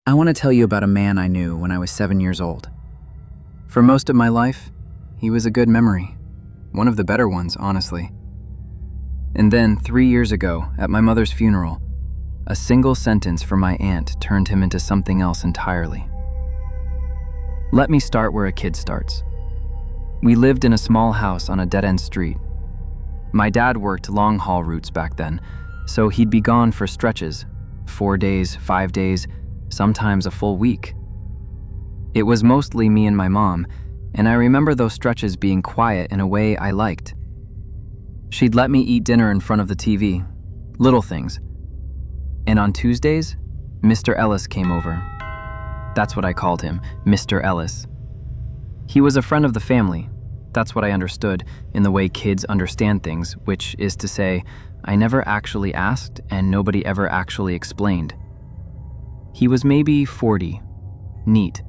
I want to tell you about a man I knew when I was 7 years old. For most of my life, he was a good memory. One of the better ones, honestly. And then, 3 years ago, at my mother's funeral, a single sentence from my aunt turned him into something else entirely. Let me start where a kid starts. We lived in a small house on a dead-end street. My dad worked long-haul routes back then, so he'd be gone for stretches, 4 days, 5 days, sometimes a full week. It was mostly me and my mom, and I remember those stretches being quiet in a way I liked. She'd let me eat dinner in front of the TV, little things. And on Tuesdays, Mr. Ellis came over. That's what I called him, Mr. Ellis. He was a friend of the family. That's what I understood in the way kids understand things, which is to say, I never actually asked and nobody ever actually explained. He was maybe 40, neat,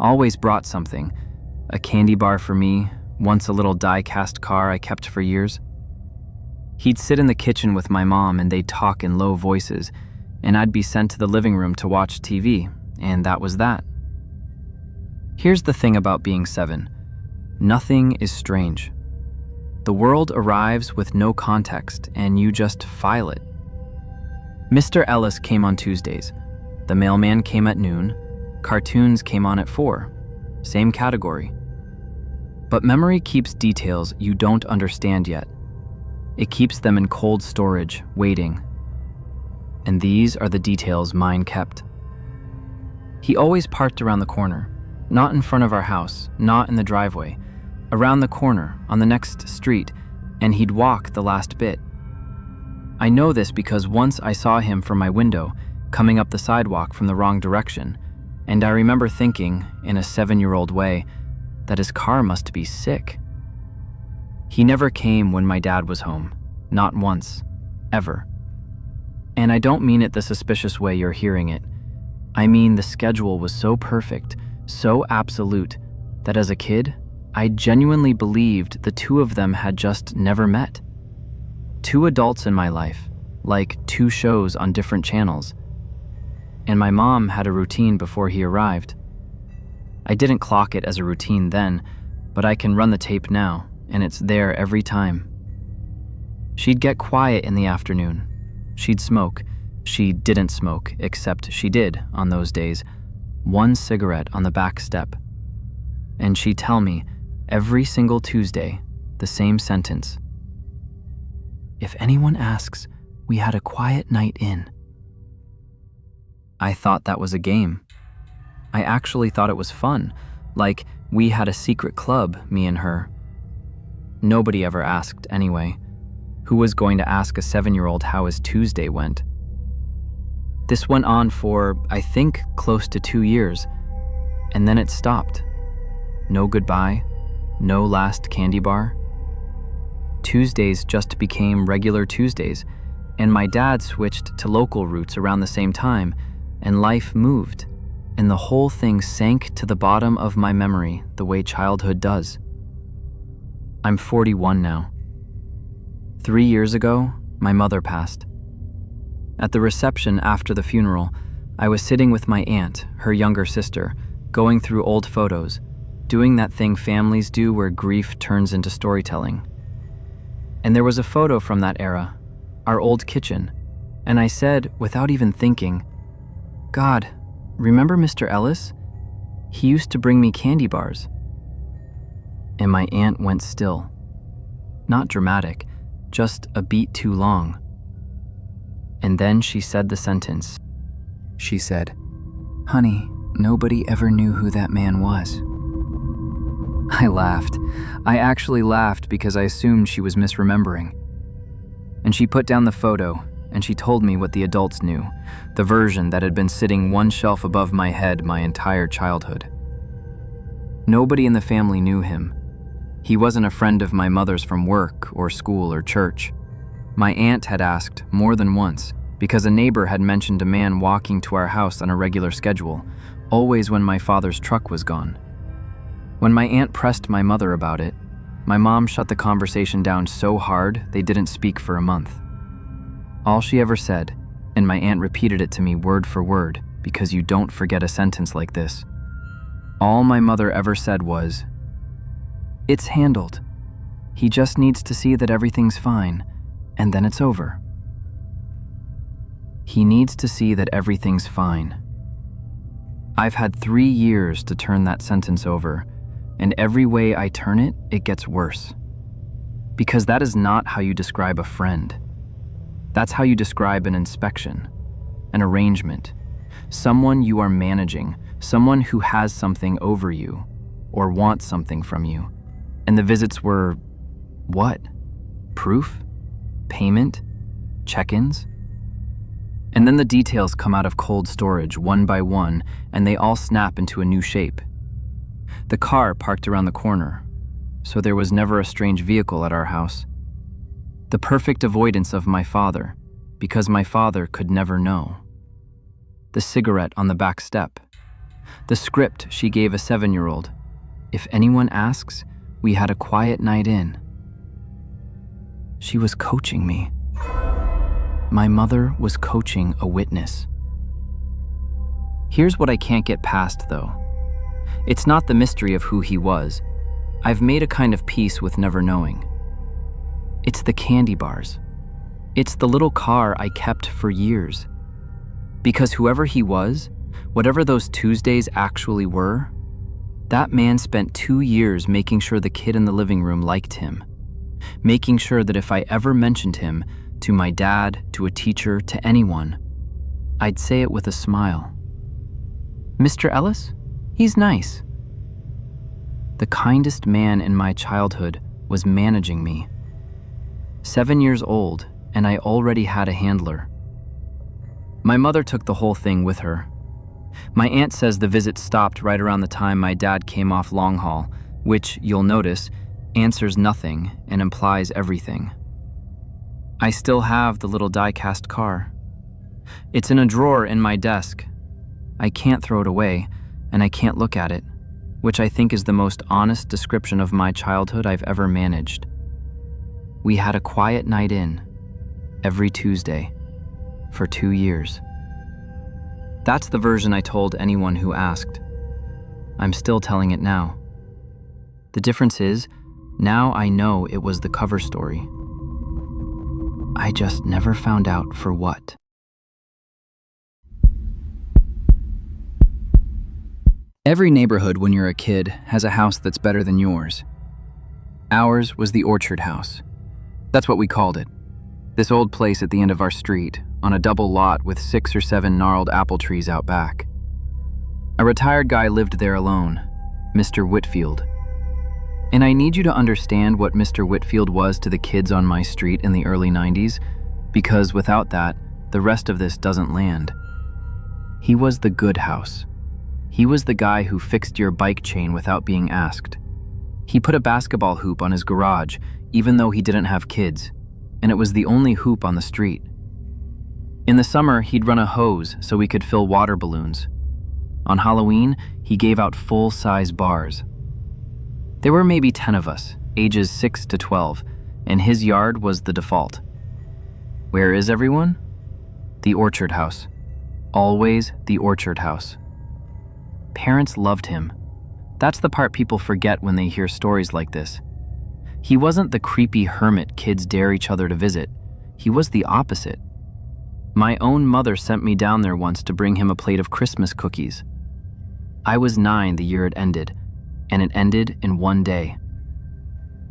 always brought something, a candy bar for me, once a little die-cast car I kept for years. He'd sit in the kitchen with my mom and they'd talk in low voices, and I'd be sent to the living room to watch TV, and that was that. Here's the thing about being 7. Nothing is strange. The world arrives with no context, and you just file it. Mr. Ellis came on Tuesdays. The mailman came at noon. Cartoons came on at 4. Same category. But memory keeps details you don't understand yet. It keeps them in cold storage, waiting. And these are the details mine kept. He always parked around the corner, not in front of our house, not in the driveway, around the corner, on the next street, and he'd walk the last bit. I know this because once I saw him from my window, coming up the sidewalk from the wrong direction, and I remember thinking, in a 7-year-old way, that his car must be sick. He never came when my dad was home, not once, ever. And I don't mean it the suspicious way you're hearing it. I mean the schedule was so perfect, so absolute, that as a kid, I genuinely believed the two of them had just never met. 2 adults in my life, like 2 shows on different channels. And my mom had a routine before he arrived. I didn't clock it as a routine then, but I can run the tape now, and it's there every time. She'd get quiet in the afternoon. She'd smoke. She didn't smoke, except she did, on those days, 1 cigarette on the back step. And she'd tell me, every single Tuesday, the same sentence. If anyone asks, we had a quiet night in. I thought that was a game. I actually thought it was fun, like we had a secret club, me and her. Nobody ever asked anyway. Who was going to ask a 7-year-old how his Tuesday went? This went on for, I think, close to 2 years, and then it stopped. No goodbye, no last candy bar. Tuesdays just became regular Tuesdays, and my dad switched to local routes around the same time, and life moved, and the whole thing sank to the bottom of my memory the way childhood does. I'm 41 now. 3 years ago, my mother passed. At the reception after the funeral, I was sitting with my aunt, her younger sister, going through old photos, doing that thing families do where grief turns into storytelling. And there was a photo from that era, our old kitchen, and I said, without even thinking, God, remember Mr. Ellis? He used to bring me candy bars. And my aunt went still. Not dramatic, just a beat too long. And then she said the sentence. She said, Honey, nobody ever knew who that man was. I laughed. I actually laughed because I assumed she was misremembering. And she put down the photo, and she told me what the adults knew, the version that had been sitting 1 shelf above my head my entire childhood. Nobody in the family knew him. He wasn't a friend of my mother's from work or school or church. My aunt had asked more than once because a neighbor had mentioned a man walking to our house on a regular schedule, always when my father's truck was gone. When my aunt pressed my mother about it, my mom shut the conversation down so hard they didn't speak for a month. All she ever said, and my aunt repeated it to me word for word, because you don't forget a sentence like this. All my mother ever said was, "It's handled. He just needs to see that everything's fine, and then it's over." He needs to see that everything's fine. I've had 3 years to turn that sentence over, and every way I turn it, it gets worse. Because that is not how you describe a friend. That's how you describe an inspection, an arrangement, someone you are managing, someone who has something over you or wants something from you. And the visits were, what? Proof? Payment? Check-ins? And then the details come out of cold storage one by one, and they all snap into a new shape. The car parked around the corner, so there was never a strange vehicle at our house. The perfect avoidance of my father, because my father could never know. The cigarette on the back step. The script she gave a 7-year-old. If anyone asks, we had a quiet night in. She was coaching me. My mother was coaching a witness. Here's what I can't get past, though. It's not the mystery of who he was. I've made a kind of peace with never knowing. It's the candy bars. It's the little car I kept for years. Because whoever he was, whatever those Tuesdays actually were, that man spent 2 years making sure the kid in the living room liked him. Making sure that if I ever mentioned him, to my dad, to a teacher, to anyone, I'd say it with a smile. "Mr. Ellis? He's nice." The kindest man in my childhood was managing me. 7 years old, and I already had a handler. My mother took the whole thing with her. My aunt says the visit stopped right around the time my dad came off long haul, which, you'll notice, answers nothing and implies everything. I still have the little die-cast car. It's in a drawer in my desk. I can't throw it away, and I can't look at it, which I think is the most honest description of my childhood I've ever managed. We had a quiet night in, every Tuesday, for 2 years. That's the version I told anyone who asked. I'm still telling it now. The difference is, now I know it was the cover story. I just never found out for what. Every neighborhood when you're a kid has a house that's better than yours. Ours was the orchard house. That's what we called it. This old place at the end of our street, on a double lot with 6 or 7 gnarled apple trees out back. A retired guy lived there alone, Mr. Whitfield. And I need you to understand what Mr. Whitfield was to the kids on my street in the early 90s, because without that, the rest of this doesn't land. He was the good house. He was the guy who fixed your bike chain without being asked. He put a basketball hoop on his garage, even though he didn't have kids, and it was the only hoop on the street. In the summer, he'd run a hose so we could fill water balloons. On Halloween, he gave out full-size bars. There were maybe 10 of us, ages 6 to 12, and his yard was the default. Where is everyone? The orchard house. Always the orchard house. Parents loved him. That's the part people forget when they hear stories like this. He wasn't the creepy hermit kids dare each other to visit. He was the opposite. My own mother sent me down there once to bring him a plate of Christmas cookies. I was 9 the year it ended, and it ended in one day.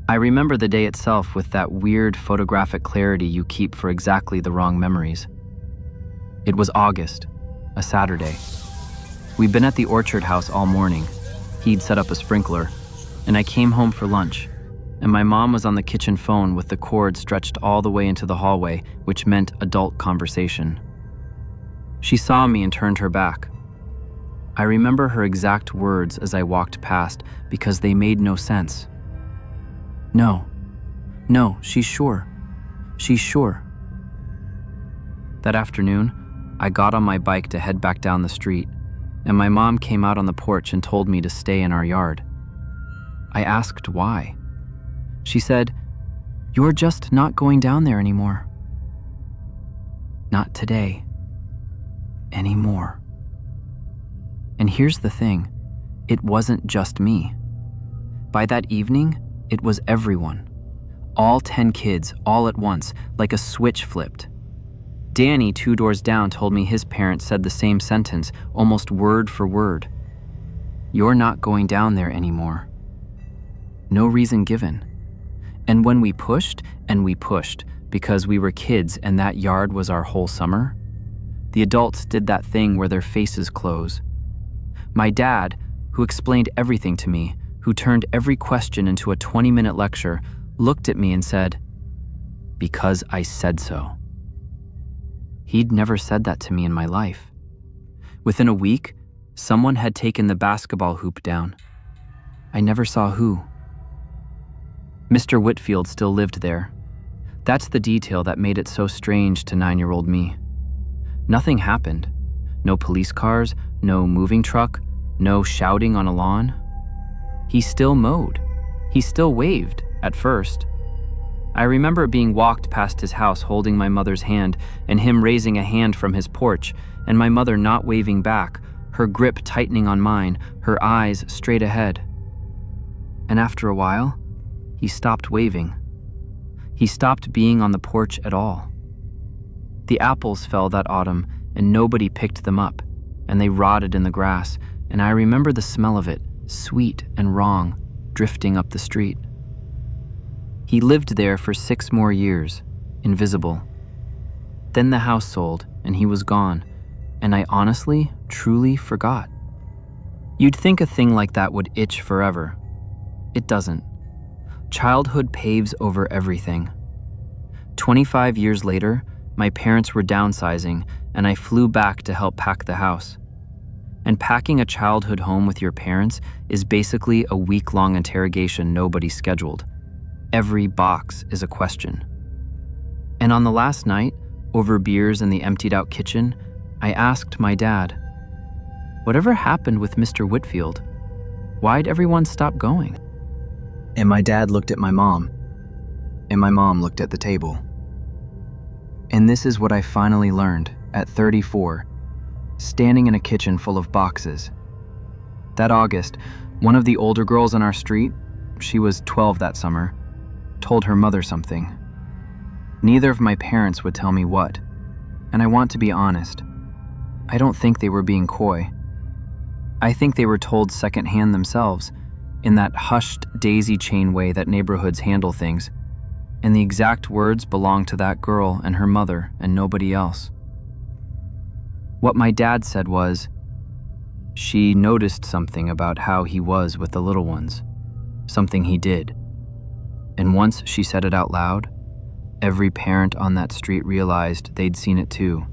I remember the day itself with that weird photographic clarity you keep for exactly the wrong memories. It was August, a Saturday. We'd been at the orchard house all morning. He'd set up a sprinkler, and I came home for lunch, and my mom was on the kitchen phone with the cord stretched all the way into the hallway, which meant adult conversation. She saw me and turned her back. I remember her exact words as I walked past because they made no sense. No, she's sure. She's sure. That afternoon, I got on my bike to head back down the street, and my mom came out on the porch and told me to stay in our yard. I asked why. She said, "You're just not going down there anymore." Not today. Anymore. And here's the thing, it wasn't just me. By that evening, it was everyone. All 10 kids, all at once, like a switch flipped. Danny, 2 doors down, told me his parents said the same sentence, almost word for word. "You're not going down there anymore." No reason given. And when we pushed, because we were kids and that yard was our whole summer, the adults did that thing where their faces close. My dad, who explained everything to me, who turned every question into a 20-minute lecture, looked at me and said, "Because I said so." He'd never said that to me in my life. Within a week, someone had taken the basketball hoop down. I never saw who. Mr. Whitfield still lived there. That's the detail that made it so strange to 9-year-old me. Nothing happened. No police cars, no moving truck, no shouting on a lawn. He still mowed. He still waved, at first. I remember being walked past his house holding my mother's hand and him raising a hand from his porch and my mother not waving back, her grip tightening on mine, her eyes straight ahead. And after a while, he stopped waving. He stopped being on the porch at all. The apples fell that autumn and nobody picked them up, and they rotted in the grass, and I remember the smell of it, sweet and wrong, drifting up the street. He lived there for 6 more years, invisible. Then the house sold, and he was gone, and I honestly, truly forgot. You'd think a thing like that would itch forever. It doesn't. Childhood paves over everything. 25 years later, my parents were downsizing, and I flew back to help pack the house. And packing a childhood home with your parents is basically a week-long interrogation nobody scheduled. Every box is a question. And on the last night, over beers in the emptied-out kitchen, I asked my dad, "Whatever happened with Mr. Whitfield? Why'd everyone stop going?" And my dad looked at my mom, and my mom looked at the table. And this is what I finally learned at 34, standing in a kitchen full of boxes. That August, one of the older girls on our street, she was 12 that summer, told her mother something. Neither of my parents would tell me what, and I want to be honest. I don't think they were being coy. I think they were told secondhand themselves, in that hushed daisy chain way that neighborhoods handle things, and the exact words belonged to that girl and her mother and nobody else. What my dad said was, she noticed something about how he was with the little ones, something he did. And once she said it out loud, every parent on that street realized they'd seen it too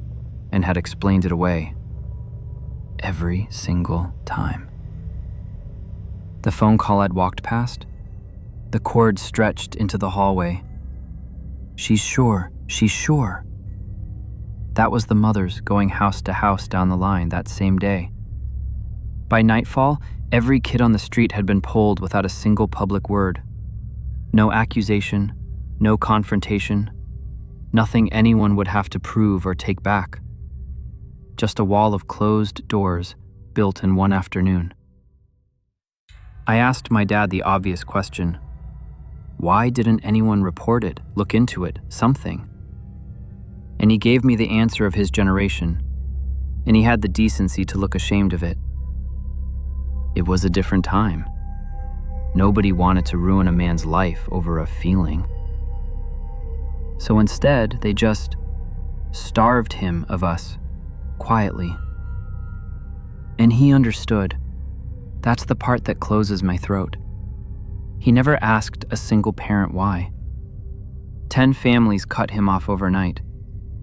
and had explained it away. Every single time. The phone call I'd walked past, the cord stretched into the hallway. She's sure. That was the mothers going house to house down the line that same day. By nightfall, every kid on the street had been polled without a single public word. No accusation, no confrontation, nothing anyone would have to prove or take back. Just a wall of closed doors built in one afternoon. I asked my dad the obvious question. Why didn't anyone report it, look into it, something? And he gave me the answer of his generation, and he had the decency to look ashamed of it. It was a different time. Nobody wanted to ruin a man's life over a feeling. So instead, they just starved him of us, quietly. And he understood. That's the part that closes my throat. He never asked a single parent why. 10 families cut him off overnight.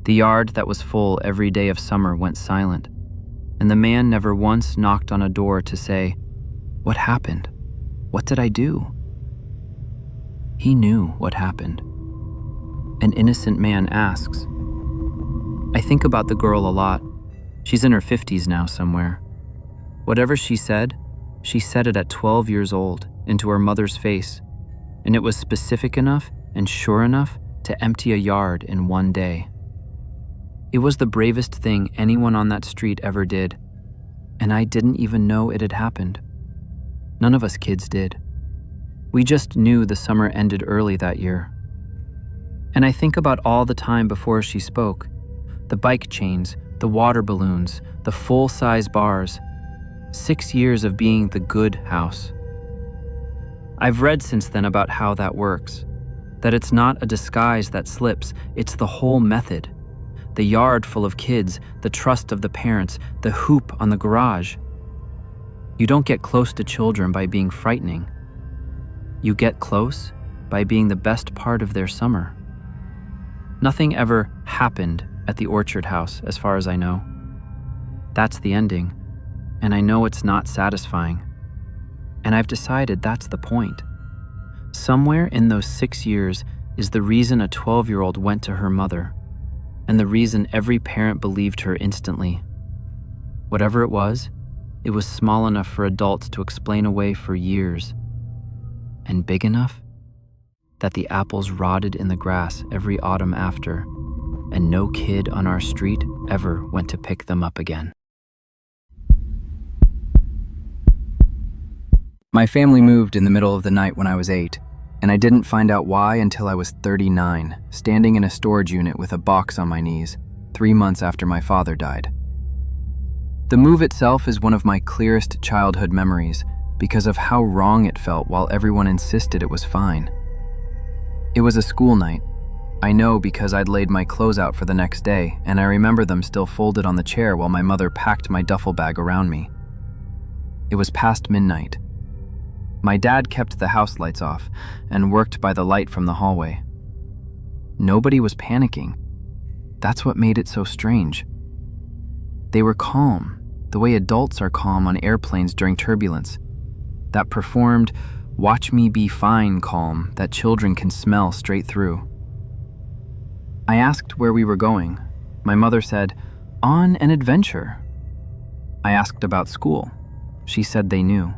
The yard that was full every day of summer went silent, and the man never once knocked on a door to say, "What happened? What did I do?" He knew what happened. An innocent man asks. I think about the girl a lot. She's in her 50s now somewhere. Whatever she said it at 12 years old, into her mother's face, and it was specific enough and sure enough to empty a yard in one day. It was the bravest thing anyone on that street ever did. And I didn't even know it had happened. None of us kids did. We just knew the summer ended early that year. And I think about all the time before she spoke. The bike chains, the water balloons, the full-size bars. 6 years of being the good house. I've read since then about how that works. That it's not a disguise that slips, it's the whole method. The yard full of kids, the trust of the parents, the hoop on the garage. You don't get close to children by being frightening. You get close by being the best part of their summer. Nothing ever happened at the orchard house, as far as I know. That's the ending, and I know it's not satisfying. And I've decided that's the point. Somewhere in those 6 years is the reason a 12-year-old went to her mother, and the reason every parent believed her instantly. Whatever it was small enough for adults to explain away for years, and big enough that the apples rotted in the grass every autumn after, and no kid on our street ever went to pick them up again. My family moved in the middle of the night when I was 8, and I didn't find out why until I was 39, standing in a storage unit with a box on my knees, 3 months after my father died. The move itself is one of my clearest childhood memories because of how wrong it felt while everyone insisted it was fine. It was a school night. I know because I'd laid my clothes out for the next day, and I remember them still folded on the chair while my mother packed my duffel bag around me. It was past midnight. My dad kept the house lights off and worked by the light from the hallway. Nobody was panicking. That's what made it so strange. They were calm, the way adults are calm on airplanes during turbulence. That performed, watch me be fine calm that children can smell straight through. I asked where we were going. My mother said, "On an adventure." I asked about school. She said they knew.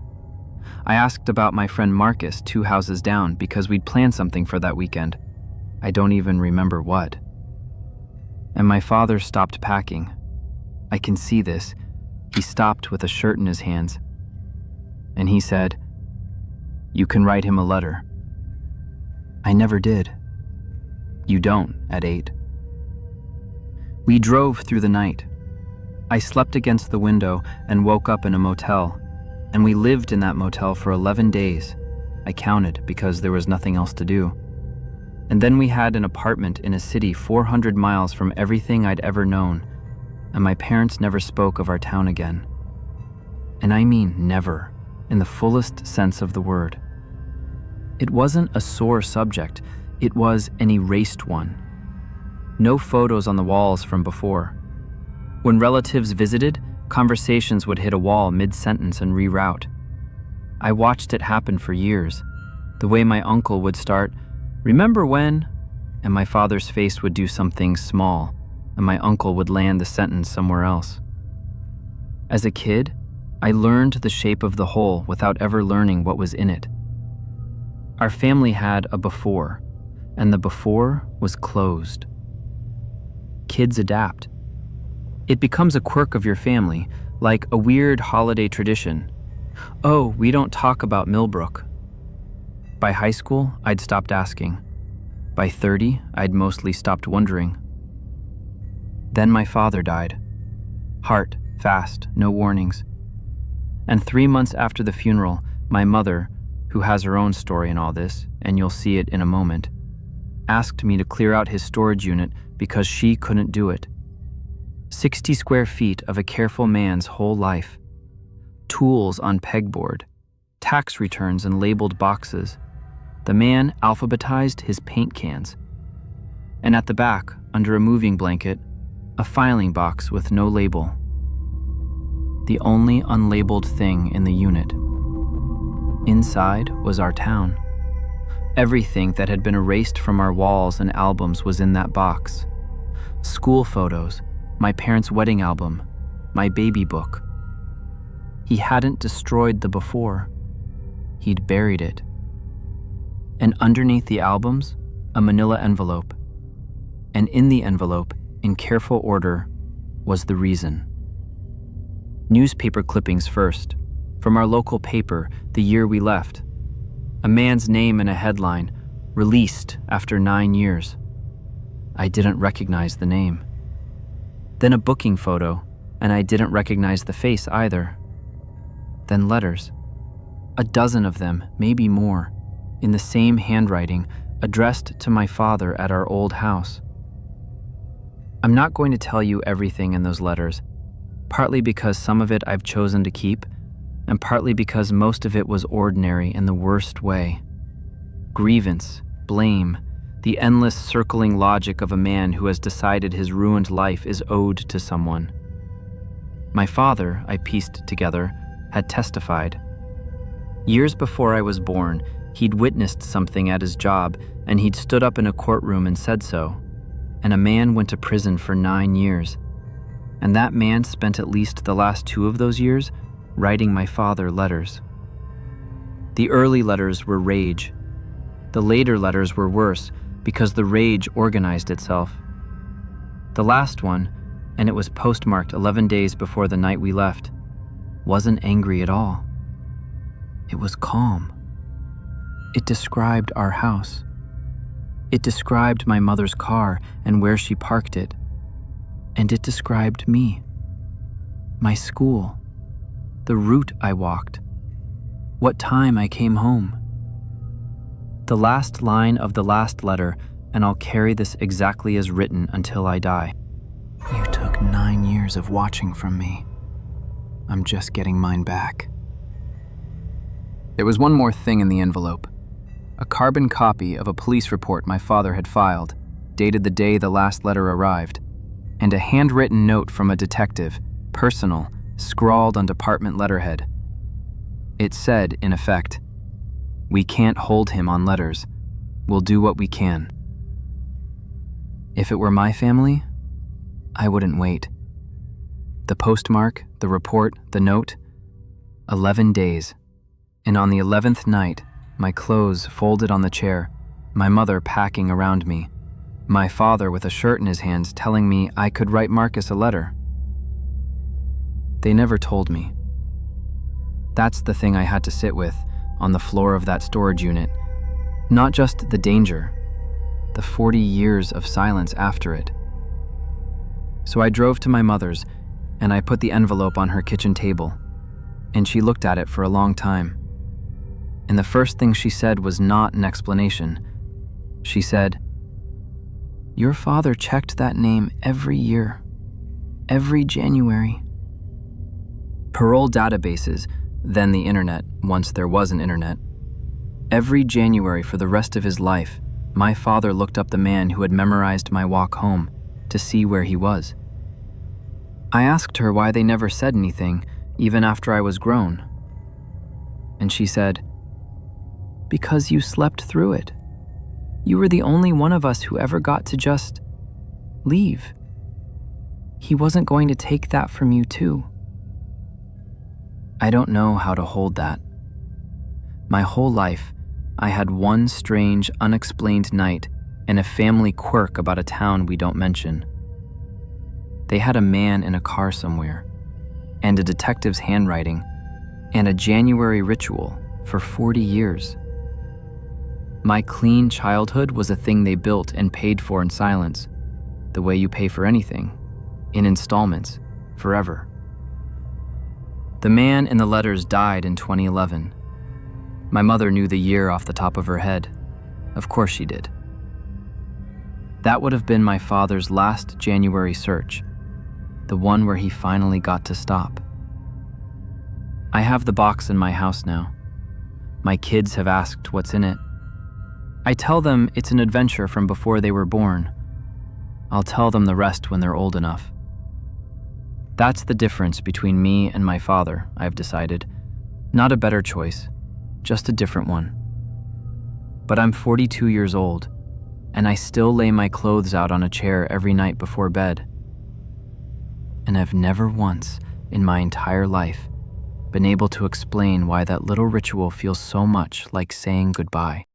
I asked about my friend Marcus 2 houses down because we'd planned something for that weekend. I don't even remember what. And my father stopped packing. I can see this. He stopped with a shirt in his hands. And he said, "You can write him a letter." I never did. You don't at 8. We drove through the night. I slept against the window and woke up in a motel, and we lived in that motel for 11 days. I counted because there was nothing else to do. And then we had an apartment in a city 400 miles from everything I'd ever known, and my parents never spoke of our town again. And I mean never, in the fullest sense of the word. It wasn't a sore subject, it was an erased one. No photos on the walls from before. When relatives visited, conversations would hit a wall mid-sentence and reroute. I watched it happen for years. The way my uncle would start, "Remember when?" and my father's face would do something small, and my uncle would land the sentence somewhere else. As a kid, I learned the shape of the hole without ever learning what was in it. Our family had a before, and the before was closed. Kids adapt. It becomes a quirk of your family, like a weird holiday tradition. "Oh, we don't talk about Millbrook." By high school, I'd stopped asking. By 30, I'd mostly stopped wondering. Then my father died. Heart, fast, no warnings. And 3 months after the funeral, my mother, who has her own story in all this, and you'll see it in a moment, asked me to clear out his storage unit because she couldn't do it. 60 square feet of a careful man's whole life. Tools on pegboard, tax returns in labeled boxes. The man alphabetized his paint cans. And at the back, under a moving blanket, a filing box with no label. The only unlabeled thing in the unit. Inside was our town. Everything that had been erased from our walls and albums was in that box. School photos, my parents' wedding album, my baby book. He hadn't destroyed the before. He'd buried it. And underneath the albums, a manila envelope. And in the envelope, in careful order, was the reason. Newspaper clippings first, from our local paper the year we left. A man's name in a headline, released after 9 years. I didn't recognize the name. Then a booking photo, and I didn't recognize the face either. Then letters. A dozen of them, maybe more, in the same handwriting, addressed to my father at our old house. I'm not going to tell you everything in those letters, partly because some of it I've chosen to keep, and partly because most of it was ordinary in the worst way. Grievance, blame, the endless circling logic of a man who has decided his ruined life is owed to someone. My father, I pieced together, had testified. Years before I was born, he'd witnessed something at his job, and he'd stood up in a courtroom and said so. And a man went to prison for 9 years. And that man spent at least the last 2 of those years writing my father letters. The early letters were rage. The later letters were worse because the rage organized itself. The last one, and it was postmarked 11 days before the night we left, wasn't angry at all. It was calm. It described our house. It described my mother's car and where she parked it. And it described me, my school, the route I walked, what time I came home. The last line of the last letter, and I'll carry this exactly as written until I die. You took 9 years of watching from me. I'm just getting mine back. There was one more thing in the envelope. A carbon copy of a police report my father had filed, dated the day the last letter arrived, and a handwritten note from a detective, personal, scrawled on department letterhead. It said, in effect, "We can't hold him on letters. We'll do what we can." If it were my family, I wouldn't wait. The postmark, the report, the note, 11 days. And on the 11th night, my clothes folded on the chair, my mother packing around me, my father with a shirt in his hands telling me I could write Marcus a letter. They never told me. That's the thing I had to sit with on the floor of that storage unit. Not just the danger, the 40 years of silence after it. So I drove to my mother's, and I put the envelope on her kitchen table, and she looked at it for a long time. And the first thing she said was not an explanation. She said, "Your father checked that name every year, every January." Parole databases, then the internet, once there was an internet. Every January for the rest of his life, my father looked up the man who had memorized my walk home to see where he was. I asked her why they never said anything, even after I was grown. And she said, "Because you slept through it. You were the only one of us who ever got to just leave. He wasn't going to take that from you too." I don't know how to hold that. My whole life, I had one strange, unexplained night and a family quirk about a town we don't mention. They had a man in a car somewhere, and a detective's handwriting, and a January ritual for 40 years. My clean childhood was a thing they built and paid for in silence, the way you pay for anything, in installments, forever. The man in the letters died in 2011. My mother knew the year off the top of her head. Of course she did. That would have been my father's last January search, the one where he finally got to stop. I have the box in my house now. My kids have asked what's in it. I tell them it's an adventure from before they were born. I'll tell them the rest when they're old enough. That's the difference between me and my father, I've decided. Not a better choice, just a different one. But I'm 42 years old, and I still lay my clothes out on a chair every night before bed. And I've never once, in my entire life, been able to explain why that little ritual feels so much like saying goodbye.